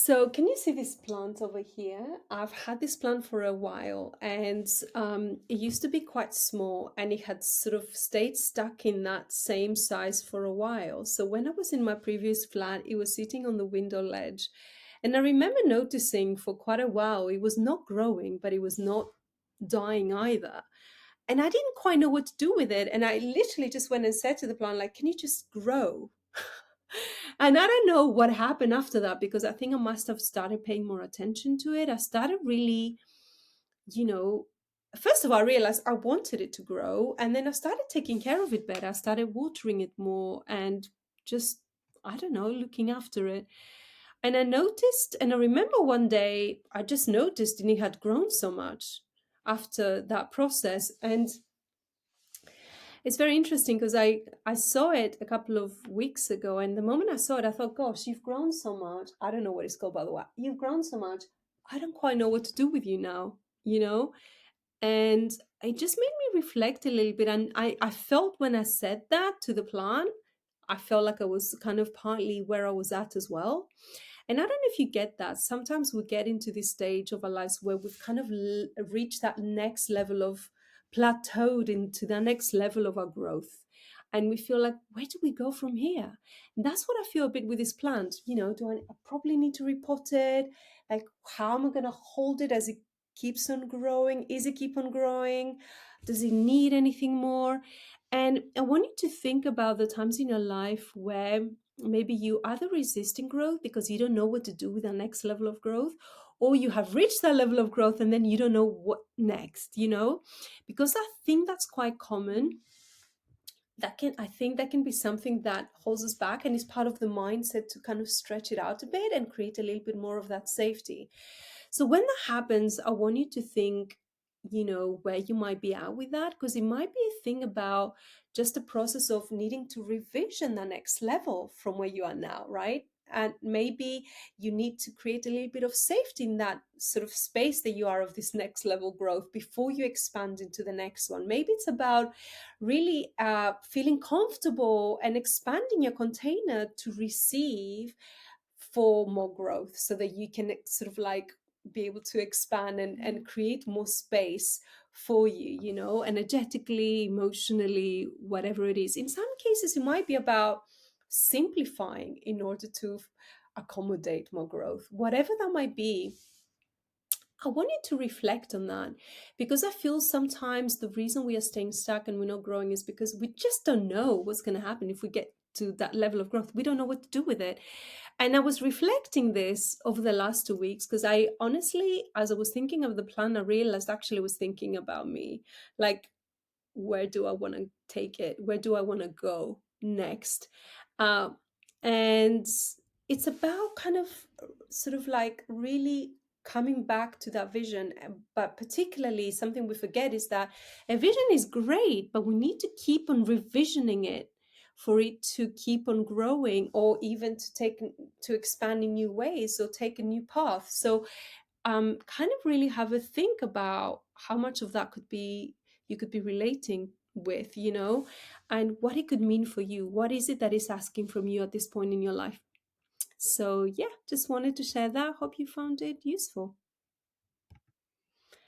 So, can you see this plant over here? I've had this plant for a while, and it used to be quite small, and it had sort of stayed stuck in that same size for a while. So, when I was in my previous flat, it was sitting on the window ledge, and I remember noticing for quite a while it was not growing, but it was not dying either. And I didn't quite know what to do with it, and I literally just went and said to the plant, like, "Can you just grow?" And I don't know what happened after that because I think I must have started paying more attention to it. I started really, you know, first of all, I realized I wanted it to grow. And then I started taking care of it better. I started watering it more and just, I don't know, looking after it. And I noticed, and I remember one day I just noticed and it had grown so much after that process. And it's very interesting because I saw it a couple of weeks ago, and the moment I saw it, I thought, "Gosh, you've grown so much." I don't know what it's called, by the way. You've grown so much. I don't quite know what to do with you now, you know. And it just made me reflect a little bit. And I felt when I said that to the plant, I felt like I was kind of partly where I was at as well. And I don't know if you get that. Sometimes we get into this stage of our lives where we've kind of reached that next level of plateaued into the next level of our growth. And we feel like, where do we go from here? And that's what I feel a bit with this plant. I probably need to repot it? Like, how am I going to hold it as it keeps on growing? Is it keep on growing? Does it need anything more? And I want you to think about the times in your life where maybe you either resisting growth because you don't know what to do with the next level of growth, or you have reached that level of growth and then you don't know what next, because I think that's quite common. I think that can be something that holds us back and is part of the mindset to kind of stretch it out a bit and create a little bit more of that safety. So when that happens, I want you to think, where you might be at with that, because it might be a thing about just the process of needing to revision the next level from where you are now, right? And maybe you need to create a little bit of safety in that sort of space that you are of this next level growth before you expand into the next one. Maybe it's about really feeling comfortable and expanding your container to receive for more growth so that you can sort of like be able to expand and create more space for you, energetically, emotionally, whatever it is. In some cases, it might be about simplifying in order to accommodate more growth, whatever that might be. I want you to reflect on that because I feel sometimes the reason we are staying stuck and we're not growing is because we just don't know what's going to happen if we get to that level of growth. We don't know what to do with it. And I was reflecting this over the last 2 weeks because I honestly, as I was thinking of the plan, I realized actually I was thinking about me. Like, where do I want to take it? Where do I want to go next? Uh, and it's about kind of sort of like really coming back to that vision. But particularly something we forget is that a vision is great, but we need to keep on revisioning it for it to keep on growing, or even to expand in new ways or take a new path. So kind of really have a think about how much of that you could be relating with, and what it could mean for you. What is it that is asking from you at this point in your life? So yeah, just wanted to share that. Hope you found it useful.